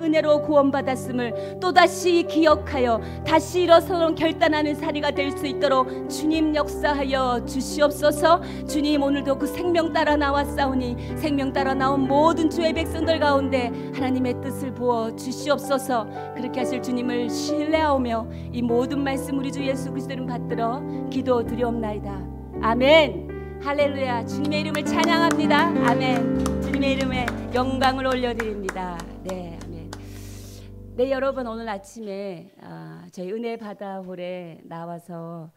은혜로 구원받았음을 또다시 기억하여 다시 일어서는 결단하는 자리가 될 수 있도록 주님 역사하여 주시옵소서. 주님, 오늘도 그 생명 따라 나왔사오니 생명 따라 나온 모든 주의 백성들 가운데 하나님의 뜻을 부어 주시옵소서. 그렇게 하실 주님을 신뢰하오며 이 모든 말씀 우리 주 예수 그리스도를 받들어 기도드리옵나이다. 아멘. 할렐루야. 주님의 이름을 찬양합니다. 아멘. 주님의 이름에 영광을 올려드립니다. 네, 아멘. 네, 여러분, 오늘 아침에 저희 은혜 바다홀에 나와서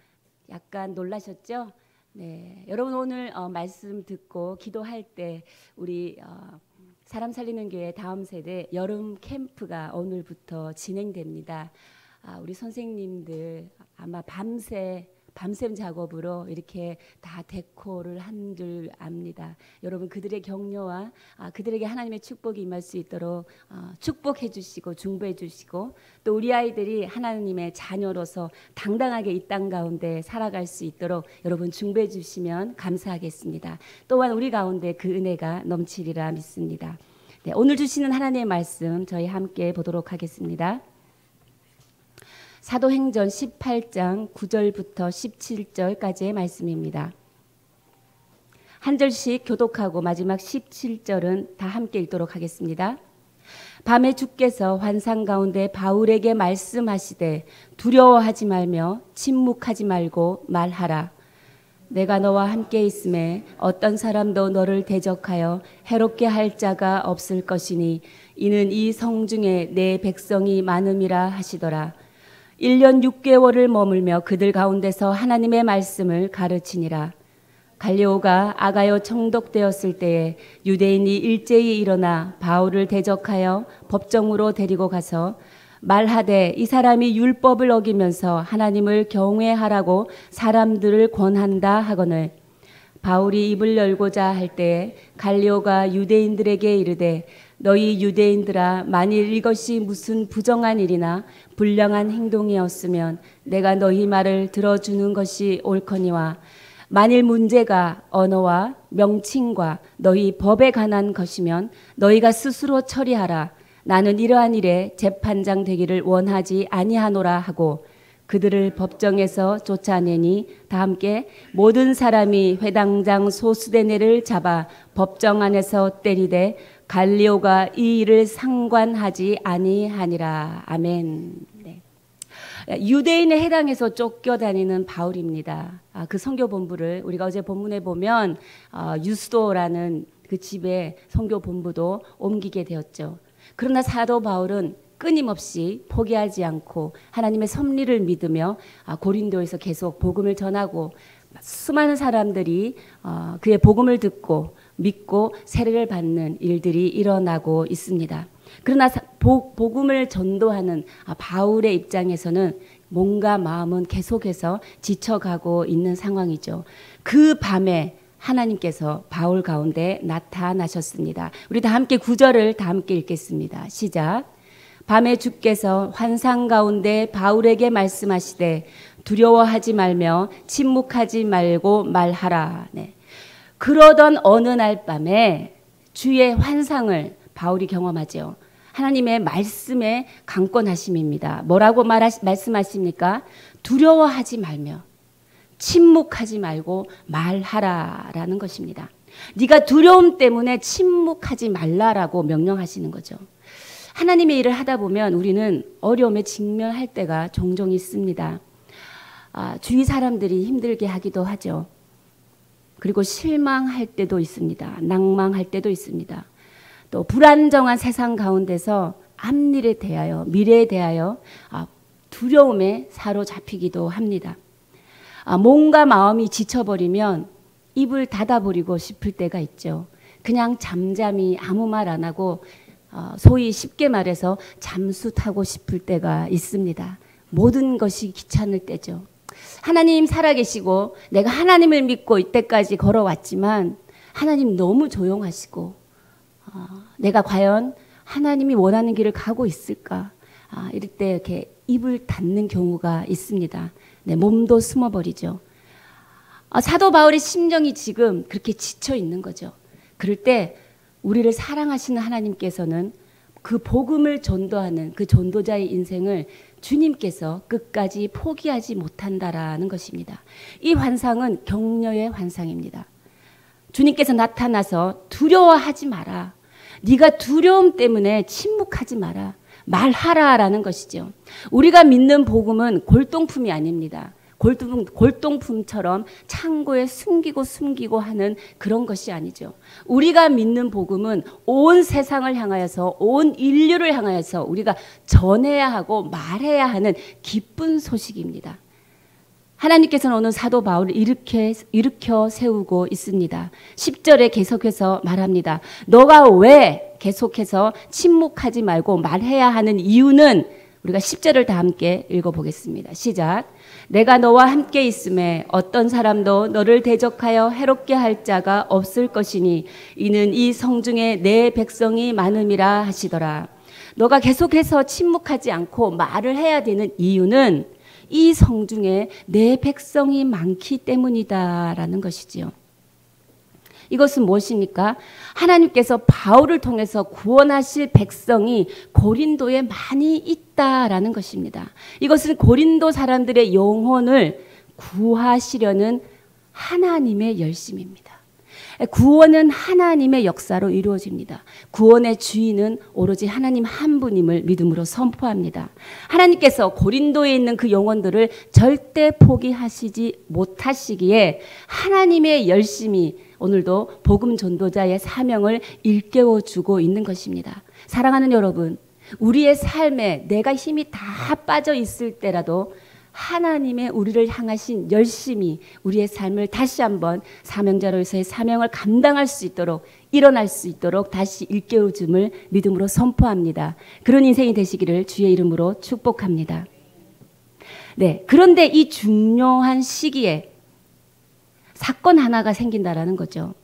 약간 놀라셨죠? 네, 여러분 오늘 말씀 듣고 기도할 때 우리 사람 살리는 교회 다음 세대 여름 캠프가 오늘부터 진행됩니다. 우리 선생님들 아마 밤샘 작업으로 이렇게 다 데코를 한 줄 압니다. 여러분, 그들의 격려와 그들에게 하나님의 축복이 임할 수 있도록 축복해 주시고 중보해 주시고, 또 우리 아이들이 하나님의 자녀로서 당당하게 이 땅 가운데 살아갈 수 있도록 여러분 중보해 주시면 감사하겠습니다. 또한 우리 가운데 그 은혜가 넘치리라 믿습니다. 네, 오늘 주시는 하나님의 말씀 저희 함께 보도록 하겠습니다. 사도행전 18장 9절부터 17절까지의 말씀입니다. 한 절씩 교독하고 마지막 17절은 다 함께 읽도록 하겠습니다. 밤에 주께서 환상 가운데 바울에게 말씀하시되 두려워하지 말며 침묵하지 말고 말하라. 내가 너와 함께 있음에 어떤 사람도 너를 대적하여 해롭게 할 자가 없을 것이니 이는 이 성중에 내 백성이 많음이라 하시더라. 1년 6개월을 머물며 그들 가운데서 하나님의 말씀을 가르치니라. 갈리오가 아가야 총독되었을 때에 유대인이 일제히 일어나 바울을 대적하여 법정으로 데리고 가서 말하되 이 사람이 율법을 어기면서 하나님을 경외하라고 사람들을 권한다 하거늘, 바울이 입을 열고자 할 때에 갈리오가 유대인들에게 이르되 너희 유대인들아, 만일 이것이 무슨 부정한 일이나 불량한 행동이었으면 내가 너희 말을 들어주는 것이 옳거니와 만일 문제가 언어와 명칭과 너희 법에 관한 것이면 너희가 스스로 처리하라. 나는 이러한 일에 재판장 되기를 원하지 아니하노라 하고 그들을 법정에서 쫓아내니 다 함께 모든 사람이 회당장 소수대네를 잡아 법정 안에서 때리되 갈리오가 이 일을 상관하지 아니하니라. 아멘. 네. 유대인의 해당에서 쫓겨다니는 바울입니다. 그 선교 본부를 우리가 어제 본문에 보면 유스도라는 그 집에 선교 본부도 옮기게 되었죠. 그러나 사도 바울은 끊임없이 포기하지 않고 하나님의 섭리를 믿으며 고린도에서 계속 복음을 전하고 수많은 사람들이 그의 복음을 듣고 믿고 세례를 받는 일들이 일어나고 있습니다. 그러나 복음을 전도하는 바울의 입장에서는 몸과 마음은 계속해서 지쳐가고 있는 상황이죠. 그 밤에 하나님께서 바울 가운데 나타나셨습니다. 우리 다 함께 9절을 다 함께 읽겠습니다. 시작. 밤에 주께서 환상 가운데 바울에게 말씀하시되 두려워하지 말며 침묵하지 말고 말하라. 네. 그러던 어느 날 밤에 주의 환상을 바울이 경험하죠. 하나님의 말씀에 강권하심입니다. 뭐라고 말씀하십니까? 두려워하지 말며 침묵하지 말고 말하라라는 것입니다. 네가 두려움 때문에 침묵하지 말라라고 명령하시는 거죠. 하나님의 일을 하다 보면 우리는 어려움에 직면할 때가 종종 있습니다. 주위 사람들이 힘들게 하기도 하죠. 그리고 실망할 때도 있습니다. 낭망할 때도 있습니다. 또 불안정한 세상 가운데서 앞일에 대하여, 미래에 대하여 두려움에 사로잡히기도 합니다. 몸과 마음이 지쳐버리면 입을 닫아버리고 싶을 때가 있죠. 그냥 잠잠히 아무 말 안 하고 소위 쉽게 말해서 잠수 타고 싶을 때가 있습니다. 모든 것이 귀찮을 때죠. 하나님 살아계시고 내가 하나님을 믿고 이때까지 걸어왔지만 하나님 너무 조용하시고 내가 과연 하나님이 원하는 길을 가고 있을까? 이럴 때 이렇게 입을 닫는 경우가 있습니다. 네, 몸도 숨어버리죠. 사도 바울의 심정이 지금 그렇게 지쳐 있는 거죠. 그럴 때 우리를 사랑하시는 하나님께서는 그 복음을 전도하는 그 전도자의 인생을 주님께서 끝까지 포기하지 못한다라는 것입니다. 이 환상은 격려의 환상입니다. 주님께서 나타나서 두려워하지 마라. 네가 두려움 때문에 침묵하지 마라. 말하라라는 것이죠. 우리가 믿는 복음은 골동품이 아닙니다. 골동품처럼 창고에 숨기고 하는 그런 것이 아니죠. 우리가 믿는 복음은 온 세상을 향하여서 온 인류를 향하여서 우리가 전해야 하고 말해야 하는 기쁜 소식입니다. 하나님께서는 오늘 사도 바울을 일으켜 세우고 있습니다. 10절에 계속해서 말합니다. 너가 왜 계속해서 침묵하지 말고 말해야 하는 이유는 우리가 10절을 다 함께 읽어보겠습니다. 시작. 내가 너와 함께 있음에 어떤 사람도 너를 대적하여 해롭게 할 자가 없을 것이니 이는 이 성중에 내 백성이 많음이라 하시더라. 너가 계속해서 침묵하지 않고 말을 해야 되는 이유는 이 성중에 내 백성이 많기 때문이다라는 것이지요. 이것은 무엇입니까? 하나님께서 바울을 통해서 구원하실 백성이 고린도에 많이 있다라는 것입니다. 이것은 고린도 사람들의 영혼을 구하시려는 하나님의 열심입니다. 구원은 하나님의 역사로 이루어집니다. 구원의 주인은 오로지 하나님 한 분임을 믿음으로 선포합니다. 하나님께서 고린도에 있는 그 영혼들을 절대 포기하시지 못하시기에 하나님의 열심이 오늘도 복음 전도자의 사명을 일깨워주고 있는 것입니다. 사랑하는 여러분, 우리의 삶에 내가 힘이 다 빠져 있을 때라도 하나님의 우리를 향하신 열심이 우리의 삶을 다시 한번 사명자로서의 사명을 감당할 수 있도록 일어날 수 있도록 다시 일깨워줌을 믿음으로 선포합니다. 그런 인생이 되시기를 주의 이름으로 축복합니다. 네, 그런데 이 중요한 시기에 사건 하나가 생긴다라는 거죠.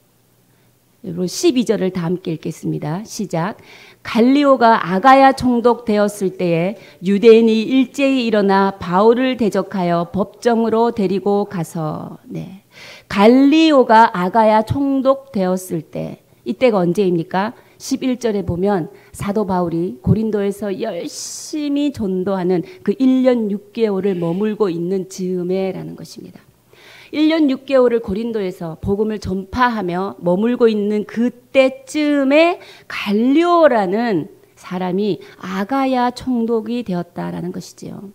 12절을 다 함께 읽겠습니다. 시작. 갈리오가 아가야 총독되었을 때에 유대인이 일제히 일어나 바울을 대적하여 법정으로 데리고 가서 갈리오가 아가야 총독되었을 때 이때가 언제입니까? 11절에 보면 사도 바울이 고린도에서 열심히 전도하는 그 1년 6개월을 머물고 있는 즈음에라는 것입니다. 1년 6개월을 고린도에서 복음을 전파하며 머물고 있는 그때쯤에 갈리오라는 사람이 아가야 총독이 되었다라는 것이지요.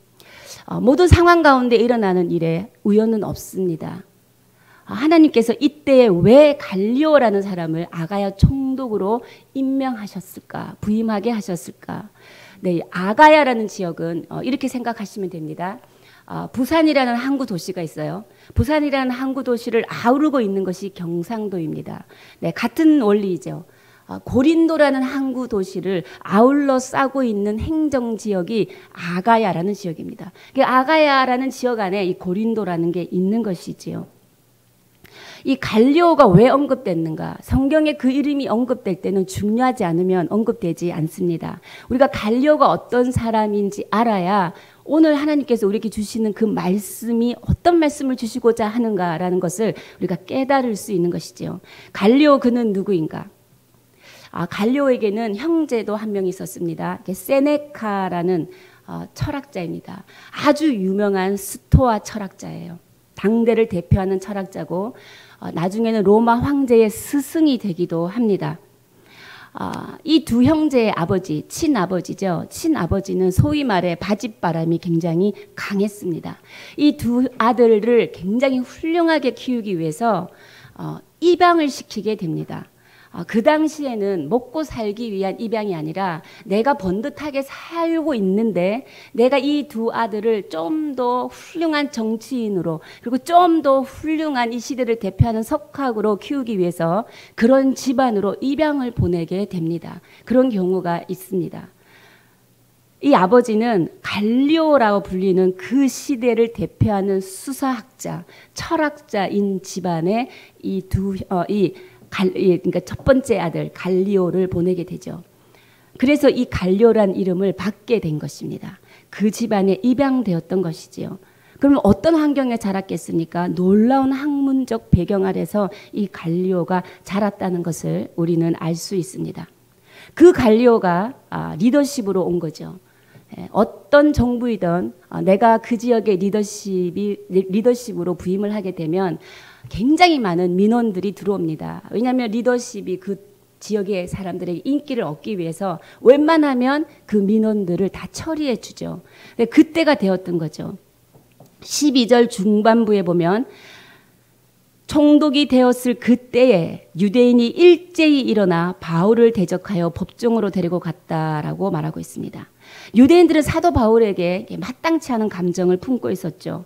모든 상황 가운데 일어나는 일에 우연은 없습니다. 하나님께서 이때에 왜 갈리오라는 사람을 아가야 총독으로 임명하셨을까? 부임하게 하셨을까? 네, 아가야라는 지역은 이렇게 생각하시면 됩니다. 부산이라는 항구 도시가 있어요. 부산이라는 항구 도시를 아우르고 있는 것이 경상도입니다. 네, 같은 원리이죠. 고린도라는 항구 도시를 아울러 싸고 있는 행정 지역이 아가야라는 지역입니다. 아가야라는 지역 안에 이 고린도라는 게 있는 것이지요. 이 갈리오가 왜 언급됐는가? 성경에 그 이름이 언급될 때는 중요하지 않으면 언급되지 않습니다. 우리가 갈리오가 어떤 사람인지 알아야 오늘 하나님께서 우리에게 주시는 그 말씀이 어떤 말씀을 주시고자 하는가라는 것을 우리가 깨달을 수 있는 것이지요. 갈리오 그는 누구인가? 갈리오에게는 형제도 한 명 있었습니다. 세네카라는 철학자입니다. 아주 유명한 스토아 철학자예요. 당대를 대표하는 철학자고 나중에는 로마 황제의 스승이 되기도 합니다. 이 두 형제의 아버지, 친아버지죠. 친아버지는 소위 말해 바짓바람이 굉장히 강했습니다. 이 두 아들을 굉장히 훌륭하게 키우기 위해서 입양을 시키게 됩니다. 그 당시에는 먹고 살기 위한 입양이 아니라 내가 번듯하게 살고 있는데 내가 이 두 아들을 좀 더 훌륭한 정치인으로 그리고 좀 더 훌륭한 이 시대를 대표하는 석학으로 키우기 위해서 그런 집안으로 입양을 보내게 됩니다. 그런 경우가 있습니다. 이 아버지는 갈리오라고 불리는 그 시대를 대표하는 수사학자, 철학자인 집안의 그러니까 첫 번째 아들 갈리오를 보내게 되죠. 그래서 이 갈리오란 이름을 받게 된 것입니다. 그 집안에 입양되었던 것이지요. 그러면 어떤 환경에 자랐겠습니까? 놀라운 학문적 배경 아래서 이 갈리오가 자랐다는 것을 우리는 알 수 있습니다. 그 갈리오가 리더십으로 온 거죠. 어떤 정부이든 내가 그 지역의 리더십으로 부임을 하게 되면 굉장히 많은 민원들이 들어옵니다. 왜냐하면 리더십이 그 지역의 사람들에게 인기를 얻기 위해서 웬만하면 그 민원들을 다 처리해 주죠. 그때가 되었던 거죠. 12절 중반부에 보면 총독이 되었을 그때에 유대인이 일제히 일어나 바울을 대적하여 법정으로 데리고 갔다라고 말하고 있습니다. 유대인들은 사도 바울에게 마땅치 않은 감정을 품고 있었죠.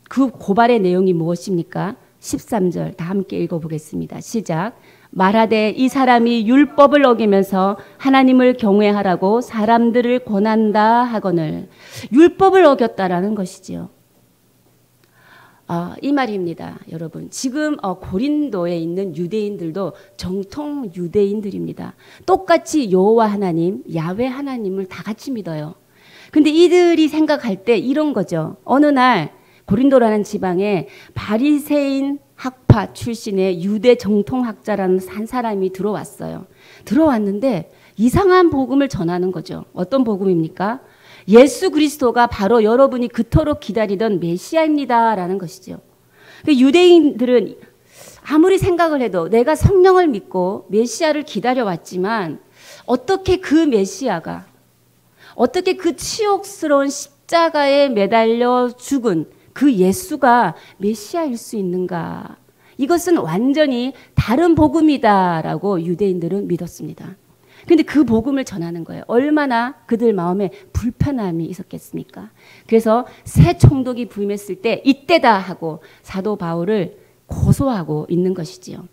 그 고발의 내용이 무엇입니까? 13절 다 함께 읽어보겠습니다. 시작. 말하되 이 사람이 율법을 어기면서 하나님을 경외하라고 사람들을 권한다 하거늘. 율법을 어겼다라는 것이지요. 이 말입니다. 여러분, 지금 고린도에 있는 유대인들도 정통 유대인들입니다. 똑같이 여호와 하나님, 야훼 하나님을 다 같이 믿어요. 근데 이들이 생각할 때 이런 거죠. 어느 날 고린도라는 지방에 바리새인 학파 출신의 유대 정통학자라는 한 사람이 들어왔어요. 들어왔는데 이상한 복음을 전하는 거죠. 어떤 복음입니까? 예수 그리스도가 바로 여러분이 그토록 기다리던 메시아입니다라는 것이죠. 유대인들은 아무리 생각을 해도 내가 성령을 믿고 메시아를 기다려왔지만 어떻게 그 메시아가, 어떻게 그 치욕스러운 십자가에 매달려 죽은 그 예수가 메시아일 수 있는가? 이것은 완전히 다른 복음이다라고 유대인들은 믿었습니다. 근데 그 복음을 전하는 거예요. 얼마나 그들 마음에 불편함이 있었겠습니까? 그래서 새 총독이 부임했을 때 이때다 하고 사도 바울을 고소하고 있는 것이지요.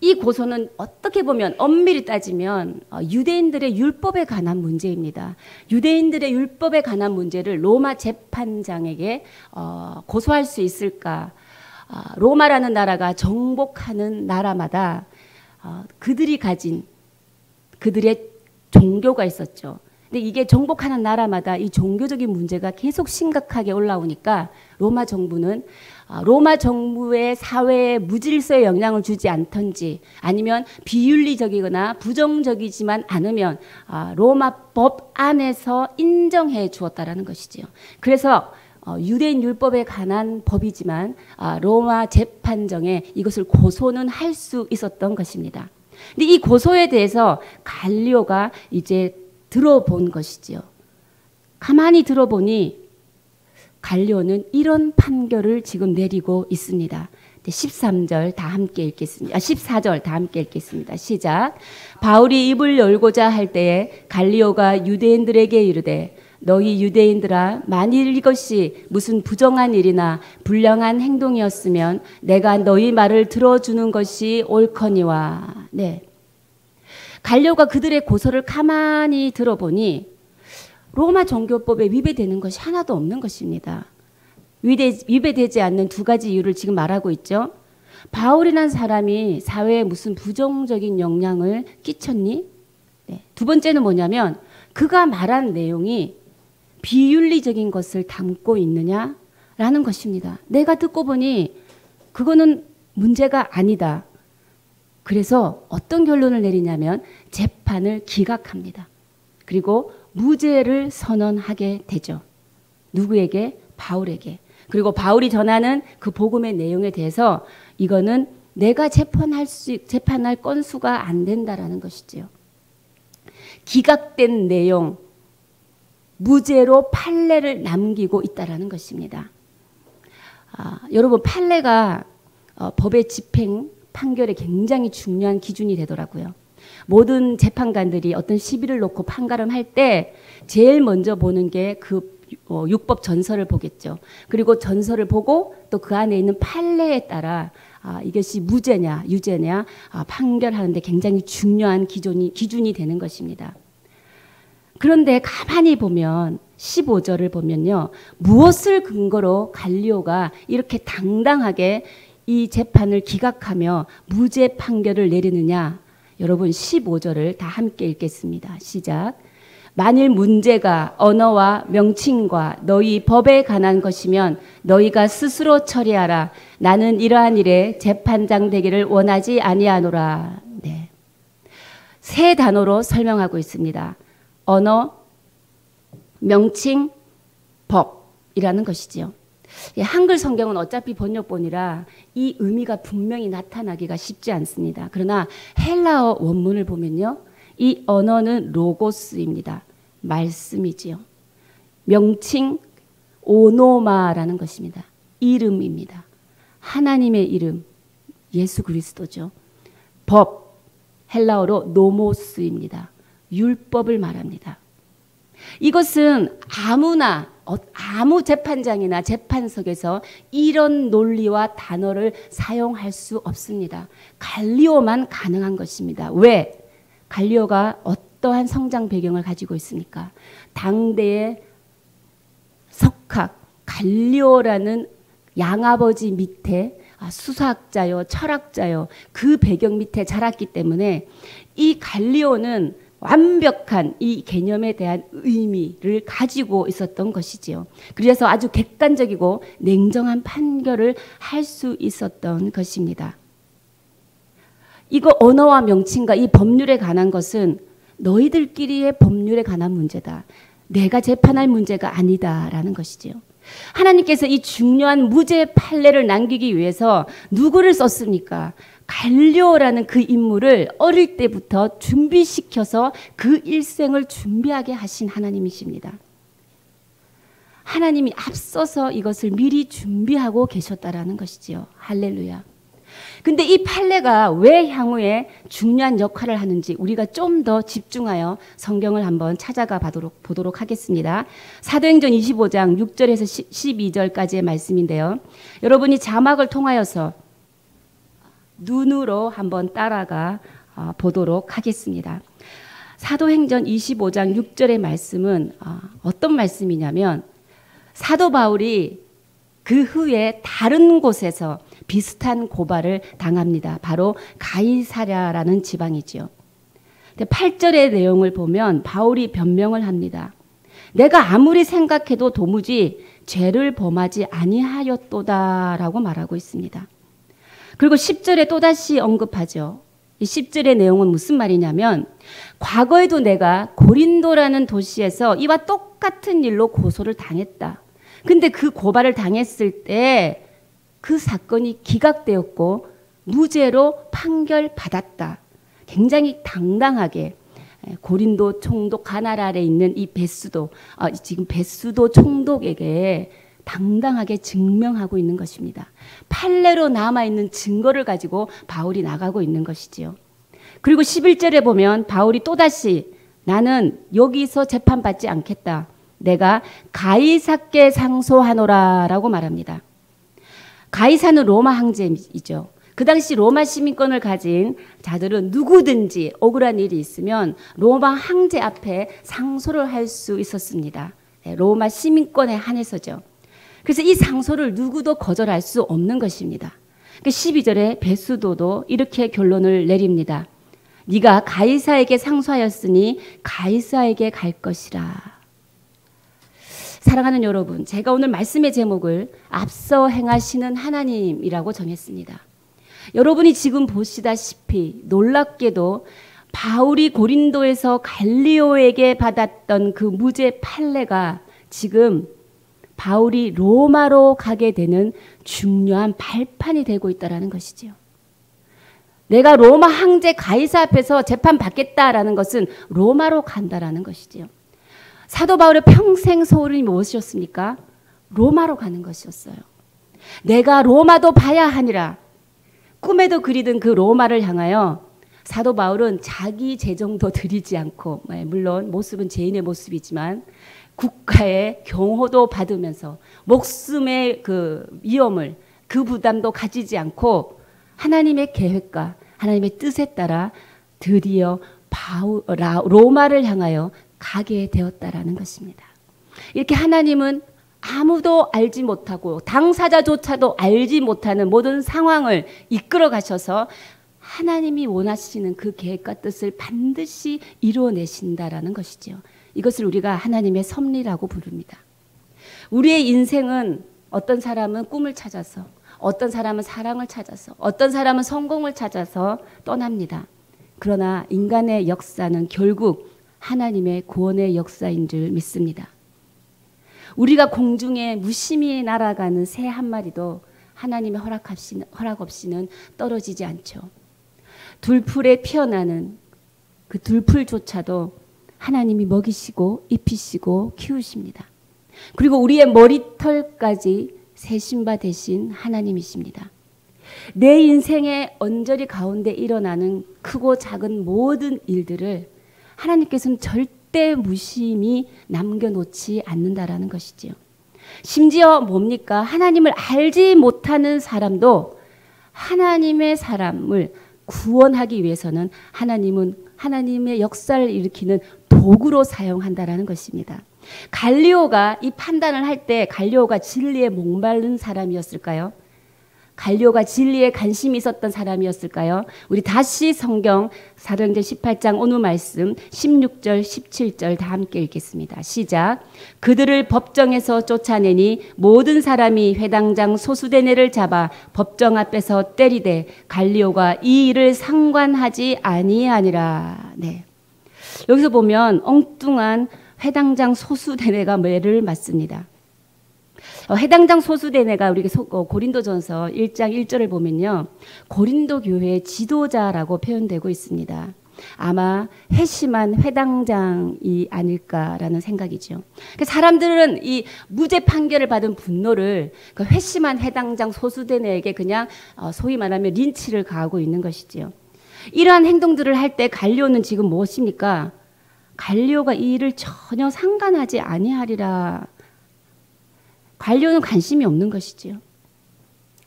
이 고소는 어떻게 보면 엄밀히 따지면 유대인들의 율법에 관한 문제입니다. 유대인들의 율법에 관한 문제를 로마 재판장에게 고소할 수 있을까? 로마라는 나라가 정복하는 나라마다 그들이 가진 그들의 종교가 있었죠. 근데 이게 정복하는 나라마다 이 종교적인 문제가 계속 심각하게 올라오니까 로마 정부는 로마 정부의 사회에 무질서에 영향을 주지 않던지 아니면 비윤리적이거나 부정적이지만 않으면 로마 법 안에서 인정해 주었다라는 것이지요. 그래서 유대인 율법에 관한 법이지만 로마 재판정에 이것을 고소는 할 수 있었던 것입니다. 근데 이 고소에 대해서 갈리오가 이제 들어본 것이지요. 가만히 들어보니 갈리오는 이런 판결을 지금 내리고 있습니다. 13절 다 함께 읽겠습니다. 14절 다 함께 읽겠습니다. 시작. 바울이 입을 열고자 할 때에 갈리오가 유대인들에게 이르되 너희 유대인들아 만일 이것이 무슨 부정한 일이나 불량한 행동이었으면 내가 너희 말을 들어주는 것이 옳거니와. 네. 갈리오가 그들의 고소를 가만히 들어보니 로마 종교법에 위배되는 것이 하나도 없는 것입니다. 위배되지 않는 두 가지 이유를 지금 말하고 있죠. 바울이라는 사람이 사회에 무슨 부정적인 영향을 끼쳤니? 네. 두 번째는 뭐냐면 그가 말한 내용이 비윤리적인 것을 담고 있느냐라는 것입니다. 내가 듣고 보니 그거는 문제가 아니다. 그래서 어떤 결론을 내리냐면 재판을 기각합니다. 그리고 무죄를 선언하게 되죠. 누구에게? 바울에게. 그리고 바울이 전하는 그 복음의 내용에 대해서 이거는 내가 재판할 건수가 안 된다라는 것이지요. 기각된 내용, 무죄로 판례를 남기고 있다라는 것입니다. 여러분 판례가 법의 집행 판결에 굉장히 중요한 기준이 되더라고요. 모든 재판관들이 어떤 시비를 놓고 판가름할 때 제일 먼저 보는 게 그 율법 전서를 보겠죠. 그리고 전서를 보고 또 그 안에 있는 판례에 따라 이것이 무죄냐 유죄냐 판결하는데 굉장히 중요한 기준이 되는 것입니다. 그런데 가만히 보면 15절을 보면요. 무엇을 근거로 갈리오가 이렇게 당당하게 이 재판을 기각하며 무죄 판결을 내리느냐. 여러분 15절을 다 함께 읽겠습니다. 시작. 만일 문제가 언어와 명칭과 너희 법에 관한 것이면 너희가 스스로 처리하라. 나는 이러한 일에 재판장 되기를 원하지 아니하노라. 네. 세 단어로 설명하고 있습니다. 언어, 명칭, 법이라는 것이지요. 한글 성경은 어차피 번역본이라 이 의미가 분명히 나타나기가 쉽지 않습니다. 그러나 헬라어 원문을 보면요, 이 언어는 로고스입니다. 말씀이지요. 명칭 오노마라는 것입니다. 이름입니다. 하나님의 이름 예수 그리스도죠. 법 헬라어로 노모스입니다. 율법을 말합니다. 이것은 아무나 아무 재판장이나 재판석에서 이런 논리와 단어를 사용할 수 없습니다. 갈리오만 가능한 것입니다. 왜? 갈리오가 어떠한 성장 배경을 가지고 있습니까? 당대의 석학 갈리오라는 양아버지 밑에 수사학자요, 철학자요, 그 배경 밑에 자랐기 때문에 이 갈리오는 완벽한 이 개념에 대한 의미를 가지고 있었던 것이지요. 그래서 아주 객관적이고 냉정한 판결을 할 수 있었던 것입니다. 이거 언어와 명칭과 이 법률에 관한 것은 너희들끼리의 법률에 관한 문제다. 내가 재판할 문제가 아니다라는 것이지요. 하나님께서 이 중요한 무죄 판례를 남기기 위해서 누구를 썼습니까? 갈리오라는 그 인물을 어릴 때부터 준비시켜서 그 일생을 준비하게 하신 하나님이십니다. 하나님이 앞서서 이것을 미리 준비하고 계셨다라는 것이지요. 할렐루야. 근데 이 판례가 왜 향후에 중요한 역할을 하는지 우리가 좀 더 집중하여 성경을 한번 찾아가 보도록 하겠습니다. 사도행전 25장 6절에서 12절까지의 말씀인데요. 여러분이 자막을 통하여서 눈으로 한번 따라가 보도록 하겠습니다. 사도행전 25장 6절의 말씀은 어떤 말씀이냐면 사도 바울이 그 후에 다른 곳에서 비슷한 고발을 당합니다. 바로 가이사랴라는 지방이지요. 8절의 내용을 보면 바울이 변명을 합니다. 내가 아무리 생각해도 도무지 죄를 범하지 아니하였도다라고 말하고 있습니다. 그리고 10절에 또다시 언급하죠. 이 10절의 내용은 무슨 말이냐면 과거에도 내가 고린도라는 도시에서 이와 똑같은 일로 고소를 당했다. 근데 그 고발을 당했을 때 그 사건이 기각되었고 무죄로 판결받았다. 굉장히 당당하게 고린도 총독 가날 아래 있는 이 베수도 지금 베수도 총독에게 당당하게 증명하고 있는 것입니다. 판례로 남아있는 증거를 가지고 바울이 나가고 있는 것이지요. 그리고 11절에 보면 바울이 또다시 나는 여기서 재판받지 않겠다. 내가 가이사께 상소하노라 라고 말합니다. 가이사는 로마 황제이죠. 그 당시 로마 시민권을 가진 자들은 누구든지 억울한 일이 있으면 로마 황제 앞에 상소를 할 수 있었습니다. 로마 시민권에 한해서죠. 그래서 이 상소를 누구도 거절할 수 없는 것입니다. 12절에 베수도도 이렇게 결론을 내립니다. 네가 가이사에게 상소하였으니 가이사에게 갈 것이라. 사랑하는 여러분, 제가 오늘 말씀의 제목을 앞서 행하시는 하나님이라고 정했습니다. 여러분이 지금 보시다시피 놀랍게도 바울이 고린도에서 갈리오에게 받았던 그 무죄 판례가 지금 바울이 로마로 가게 되는 중요한 발판이 되고 있다는 것이지요. 내가 로마 황제 가이사 앞에서 재판받겠다라는 것은 로마로 간다라는 것이지요. 사도 바울의 평생 소원이 무엇이었습니까? 로마로 가는 것이었어요. 내가 로마도 봐야 하니라. 꿈에도 그리던 그 로마를 향하여 사도 바울은 자기 재정도 들이지 않고, 물론 모습은 죄인의 모습이지만 국가의 경호도 받으면서 목숨의 그 위험을, 그 부담도 가지지 않고 하나님의 계획과 하나님의 뜻에 따라 드디어 로마를 향하여 가게 되었다라는 것입니다. 이렇게 하나님은 아무도 알지 못하고 당사자조차도 알지 못하는 모든 상황을 이끌어 가셔서 하나님이 원하시는 그 계획과 뜻을 반드시 이루어내신다라는 것이죠. 이것을 우리가 하나님의 섭리라고 부릅니다. 우리의 인생은 어떤 사람은 꿈을 찾아서, 어떤 사람은 사랑을 찾아서, 어떤 사람은 성공을 찾아서 떠납니다. 그러나 인간의 역사는 결국 하나님의 구원의 역사인 줄 믿습니다. 우리가 공중에 무심히 날아가는 새 한 마리도 하나님의 허락 없이는 떨어지지 않죠. 들풀에 피어나는 그 들풀조차도 하나님이 먹이시고 입히시고 키우십니다. 그리고 우리의 머리털까지 세신 바 되신 하나님이십니다. 내 인생의 언저리 가운데 일어나는 크고 작은 모든 일들을 하나님께서는 절대 무심히 남겨놓지 않는다라는 것이지요. 심지어 뭡니까? 하나님을 알지 못하는 사람도 하나님의 사람을 구원하기 위해서는 하나님은 하나님의 역사를 일으키는 도구로 사용한다라는 것입니다. 갈리오가 이 판단을 할 때 갈리오가 진리에 목마른 사람이었을까요? 갈리오가 진리에 관심이 있었던 사람이었을까요? 우리 다시 성경 사도행전 18장 오늘 말씀 16절 17절 다 함께 읽겠습니다. 시작. 그들을 법정에서 쫓아내니 모든 사람이 회당장 소수대네를 잡아 법정 앞에서 때리되 갈리오가 이 일을 상관하지 아니하니라. 네. 여기서 보면 엉뚱한 회당장 소수대네가 매를 맞습니다. 해당장 소수대네가 우리 고린도전서 1장 1절을 보면요. 고린도 교회의 지도자라고 표현되고 있습니다. 아마 회심한 회당장이 아닐까라는 생각이죠. 사람들은 이 무죄 판결을 받은 분노를 그 회심한 회당장 소수대네에게 그냥 소위 말하면 린치를 가하고 있는 것이지요. 이러한 행동들을 할 때 갈리오는 지금 무엇입니까? 갈리오가 이 일을 전혀 상관하지 아니하리라. 갈리오는 관심이 없는 것이지요.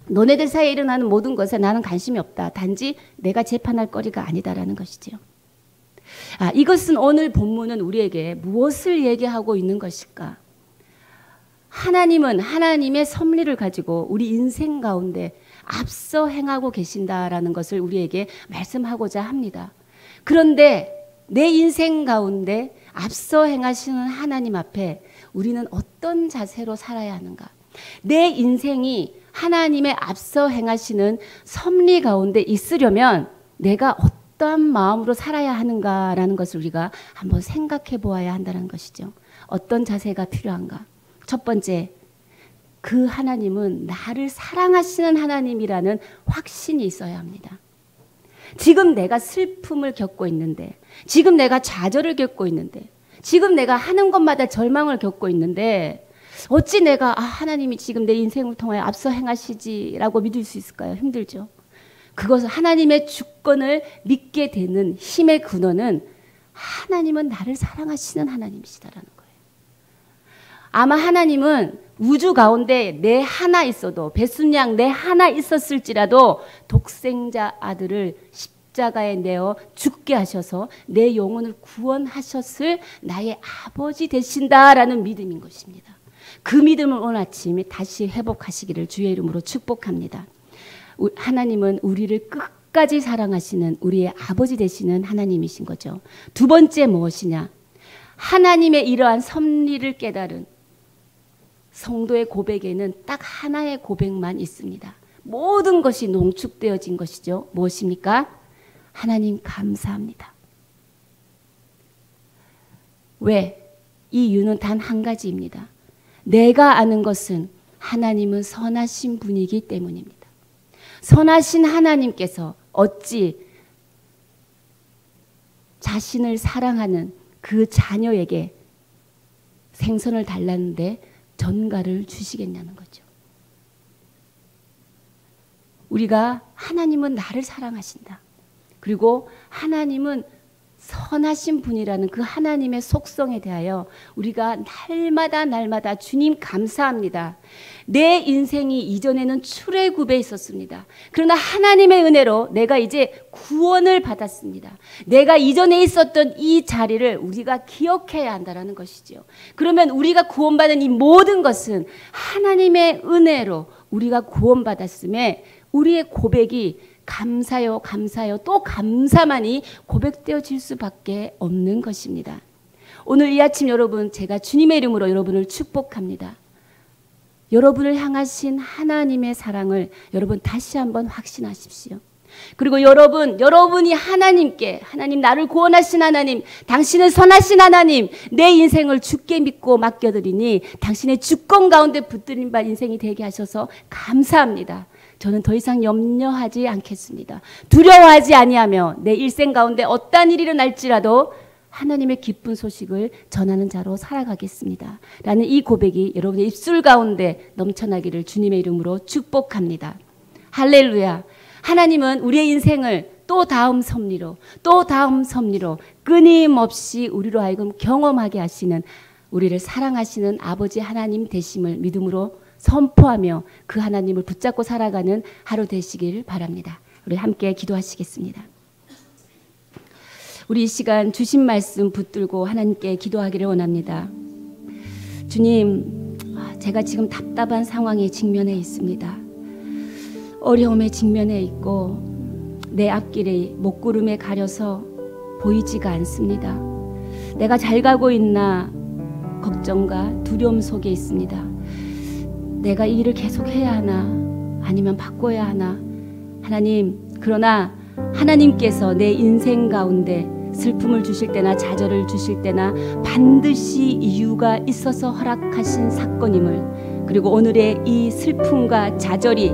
너네들 사이에 일어나는 모든 것에 나는 관심이 없다. 단지 내가 재판할 거리가 아니다라는 것이지요. 이것은 오늘 본문은 우리에게 무엇을 얘기하고 있는 것일까? 하나님은 하나님의 섭리를 가지고 우리 인생 가운데 앞서 행하고 계신다라는 것을 우리에게 말씀하고자 합니다. 그런데 내 인생 가운데 앞서 행하시는 하나님 앞에 우리는 어떤 자세로 살아야 하는가? 내 인생이 하나님의 앞서 행하시는 섭리 가운데 있으려면 내가 어떠한 마음으로 살아야 하는가라는 것을 우리가 한번 생각해 보아야 한다는 것이죠. 어떤 자세가 필요한가? 첫 번째, 그 하나님은 나를 사랑하시는 하나님이라는 확신이 있어야 합니다. 지금 내가 슬픔을 겪고 있는데, 지금 내가 좌절을 겪고 있는데, 지금 내가 하는 것마다 절망을 겪고 있는데 어찌 내가 하나님이 지금 내 인생을 통하여 앞서 행하시지라고 믿을 수 있을까요? 힘들죠. 그것은 하나님의 주권을 믿게 되는 힘의 근원은 하나님은 나를 사랑하시는 하나님이시다라는 거예요. 아마 하나님은 우주 가운데 내 하나 있어도 배순양 내 하나 있었을지라도 독생자 아들을 십자가에 내어 죽게 하셔서 내 영혼을 구원하셨을 나의 아버지 되신다라는 믿음인 것입니다. 그 믿음을 오늘 아침에 다시 회복하시기를 주의 이름으로 축복합니다. 하나님은 우리를 끝까지 사랑하시는 우리의 아버지 되시는 하나님이신 거죠. 두 번째 무엇이냐? 하나님의 이러한 섭리를 깨달은 성도의 고백에는 딱 하나의 고백만 있습니다. 모든 것이 농축되어진 것이죠. 무엇입니까? 하나님 감사합니다. 왜? 이 이유는 단 한 가지입니다. 내가 아는 것은 하나님은 선하신 분이기 때문입니다. 선하신 하나님께서 어찌 자신을 사랑하는 그 자녀에게 생선을 달라는데 전가를 주시겠냐는 거죠. 우리가 하나님은 나를 사랑하신다. 그리고 하나님은 선하신 분이라는 그 하나님의 속성에 대하여 우리가 날마다 주님 감사합니다. 내 인생이 이전에는 출애굽에 있었습니다. 그러나 하나님의 은혜로 내가 이제 구원을 받았습니다. 내가 이전에 있었던 이 자리를 우리가 기억해야 한다는 것이지요. 그러면 우리가 구원받은 이 모든 것은 하나님의 은혜로 우리가 구원받았음에 우리의 고백이 감사요 또 감사만이 고백되어질 수밖에 없는 것입니다. 오늘 이 아침 여러분, 제가 주님의 이름으로 여러분을 축복합니다. 여러분을 향하신 하나님의 사랑을 여러분 다시 한번 확신하십시오. 그리고 여러분이 하나님께, 하나님 나를 구원하신 하나님, 당신은 선하신 하나님, 내 인생을 주께 믿고 맡겨드리니 당신의 주권 가운데 붙들린 바 인생이 되게 하셔서 감사합니다. 저는 더 이상 염려하지 않겠습니다. 두려워하지 아니하며 내 일생 가운데 어떠한 일이 일어날지라도 하나님의 기쁜 소식을 전하는 자로 살아가겠습니다. 라는 이 고백이 여러분의 입술 가운데 넘쳐나기를 주님의 이름으로 축복합니다. 할렐루야. 하나님은 우리의 인생을 또 다음 섭리로 끊임없이 우리로 하여금 경험하게 하시는, 우리를 사랑하시는 아버지 하나님 되심을 믿음으로 선포하며 그 하나님을 붙잡고 살아가는 하루 되시길 바랍니다. 우리 함께 기도하시겠습니다. 우리 이 시간 주신 말씀 붙들고 하나님께 기도하기를 원합니다. 주님, 제가 지금 답답한 상황에 직면해 있습니다. 어려움에 직면해 있고 내 앞길이 목구름에 가려서 보이지가 않습니다. 내가 잘 가고 있나 걱정과 두려움 속에 있습니다. 내가 이 일을 계속 해야 하나 아니면 바꿔야 하나. 하나님, 그러나 하나님께서 내 인생 가운데 슬픔을 주실 때나 좌절을 주실 때나 반드시 이유가 있어서 허락하신 사건임을, 그리고 오늘의 이 슬픔과 좌절이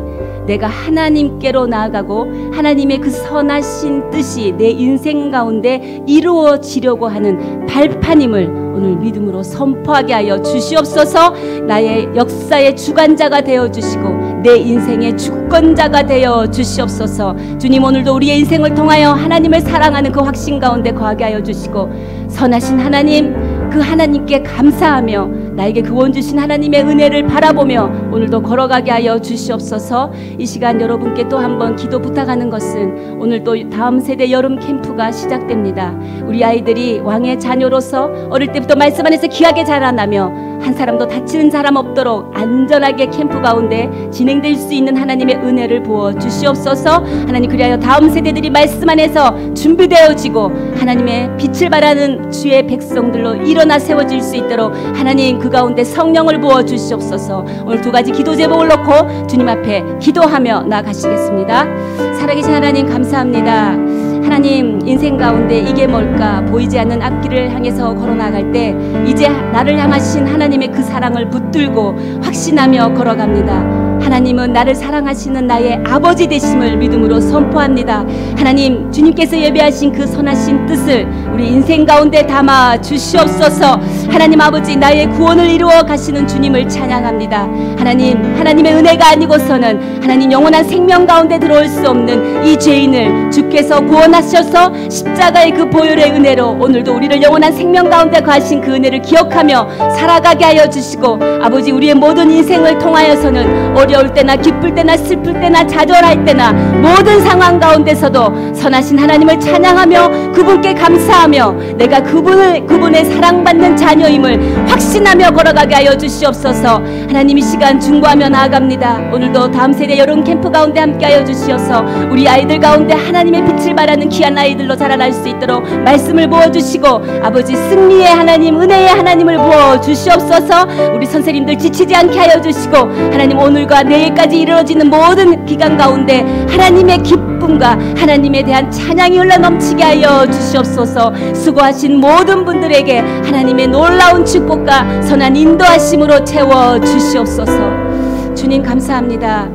내가 하나님께로 나아가고 하나님의 그 선하신 뜻이 내 인생 가운데 이루어지려고 하는 발판임을 오늘 믿음으로 선포하게 하여 주시옵소서. 나의 역사의 주관자가 되어주시고 내 인생의 주권자가 되어 주시옵소서. 주님, 오늘도 우리의 인생을 통하여 하나님을 사랑하는 그 확신 가운데 거하게 하여 주시고, 선하신 하나님, 그 하나님께 감사하며 나에게 구원 주신 하나님의 은혜를 바라보며 오늘도 걸어가게 하여 주시옵소서. 이 시간 여러분께 또 한번 기도 부탁하는 것은, 오늘 또 다음 세대 여름 캠프가 시작됩니다. 우리 아이들이 왕의 자녀로서 어릴 때부터 말씀 안에서 귀하게 자라나며 한 사람도 다치는 사람 없도록 안전하게 캠프 가운데 진행될 수 있는 하나님의 은혜를 부어 주시옵소서. 하나님, 그리하여 다음 세대들이 말씀 안에서 준비되어지고 하나님의 빛을 발하는 주의 백성들로 일어나 세워질 수 있도록 하나님 그 가운데 성령을 부어 주시옵소서. 오늘 두 가지 기도 제목을 놓고 주님 앞에 기도하며 나아가시겠습니다. 살아계신 하나님, 감사합니다. 하나님, 인생 가운데 이게 뭘까 보이지 않는 앞길을 향해서 걸어나갈 때 이제 나를 향하신 하나님의 그 사랑을 붙들고 확신하며 걸어갑니다. 하나님은 나를 사랑하시는 나의 아버지 되심을 믿음으로 선포합니다. 하나님, 주님께서 예배하신 그 선하신 뜻을 우리 인생 가운데 담아 주시옵소서. 하나님 아버지, 나의 구원을 이루어 가시는 주님을 찬양합니다. 하나님, 하나님의 은혜가 아니고서는 하나님 영원한 생명 가운데 들어올 수 없는 이 죄인을 주께서 구원하셔서 십자가의 그 보혈의 은혜로 오늘도 우리를 영원한 생명 가운데 가신 그 은혜를 기억하며 살아가게 하여 주시고, 아버지, 우리의 모든 인생을 통하여서는 어려울 때나 기쁠 때나 슬플 때나 좌절할 때나 모든 상황 가운데서도 선하신 하나님을 찬양하며 그분께 감사하며 내가 그분의 사랑받는 자녀임을 확신하며 걸어가게 하여 주시옵소서. 하나님, 이 시간 중보하며 나아갑니다. 오늘도 다음 세대 여름 캠프 가운데 함께 하여 주시어서 우리 아이들 가운데 하나님의 빛을 발하는 귀한 아이들로 자라날 수 있도록 말씀을 부어주시고, 아버지, 승리의 하나님, 은혜의 하나님을 부어주시옵소서. 우리 선생님들 지치지 않게 하여 주시고, 하나님, 오늘과 내일까지 이루어지는 모든 기간 가운데 하나님의 기쁨과 하나님에 대한 찬양이 흘러넘치게 하여 주시옵소서. 수고하신 모든 분들에게 하나님의 놀라운 축복과 선한 인도하심으로 채워주시옵소서. 주님, 감사합니다.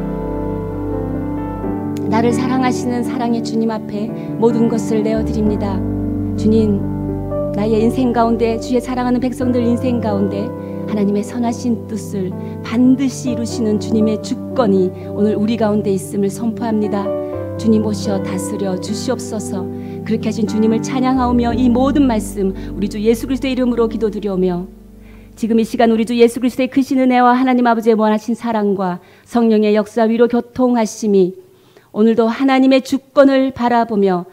나를 사랑하시는 사랑의 주님 앞에 모든 것을 내어드립니다. 주님, 나의 인생 가운데, 주의 사랑하는 백성들 인생 가운데 하나님의 선하신 뜻을 반드시 이루시는 주님의 주권이 오늘 우리 가운데 있음을 선포합니다. 주님, 오셔 다스려 주시옵소서. 그렇게 하신 주님을 찬양하오며 이 모든 말씀 우리 주 예수 그리스도의 이름으로 기도드리오며, 지금 이 시간 우리 주 예수 그리스도의 크신 은혜와 하나님 아버지의 무한하신 사랑과 성령의 역사 위로 교통하심이 오늘도 하나님의 주권을 바라보며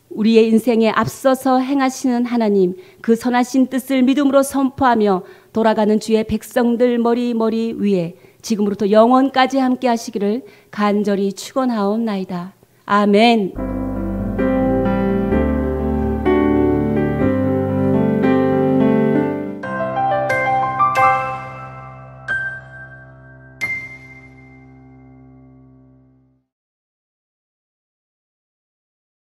우리의 인생에 앞서서 행하시는 하나님, 그 선하신 뜻을 믿음으로 선포하며 돌아가는 주의 백성들 머리 위에 지금으로부터 영원까지 함께 하시기를 간절히 축원하옵나이다. 아멘.